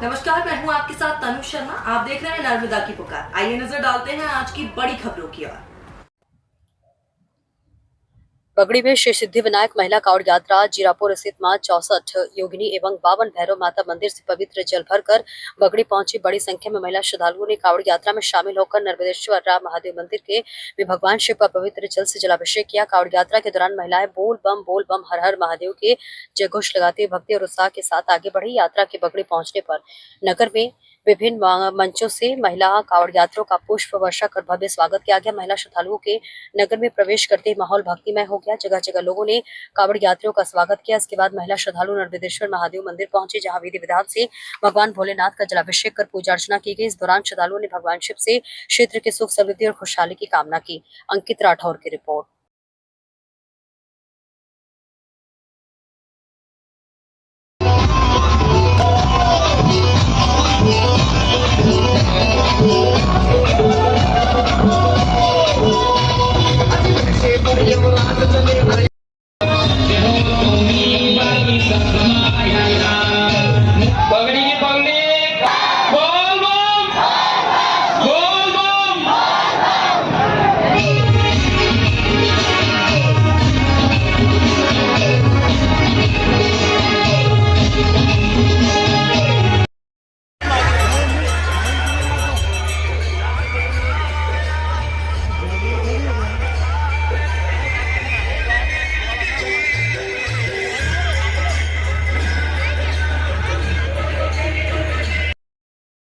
नमस्कार, मैं हूं आपके साथ तनु शर्मा। आप देख रहे हैं नर्मदा की पुकार। आइए नजर डालते हैं आज की बड़ी खबरों की ओर। बगड़ी में श्री सिद्धिविनायक महिला कांवड़ यात्रा जीरापुर स्थित मां 64 योगिनी एवं 52 भैरव माता मंदिर से पवित्र जल भरकर बगड़ी पहुंची। बड़ी संख्या में महिला श्रद्धालुओं ने कांवड़ यात्रा में शामिल होकर नर्मदेश्वर राम महादेव मंदिर के में भगवान शिव का पवित्र जल से जलाभिषेक किया। कांवड़ यात्रा के दौरान महिलाएं बोल बम हर हर महादेव के जयघोष लगाते भक्ति और उत्साह के साथ आगे बढ़ी। यात्रा के बगड़ी पहुंचने पर नगर में विभिन्न मंचों से महिला कांवड़ यात्रियों का पुष्प वर्षा कर भव्य स्वागत किया गया। महिला श्रद्धालुओं के नगर में प्रवेश करते ही माहौल भक्तिमय हो गया। जगह जगह लोगों ने कांवड़ यात्रियों का स्वागत किया। इसके बाद महिला श्रद्धालु नर्मदेश्वर महादेव मंदिर पहुंचे, जहां विधि विधान से भगवान भोलेनाथ का जलाभिषेक कर पूजा अर्चना की गई। इस दौरान श्रद्धालुओं ने भगवान शिव से क्षेत्र के सुख समृद्धि और खुशहाली की कामना की। अंकित राठौर की रिपोर्ट।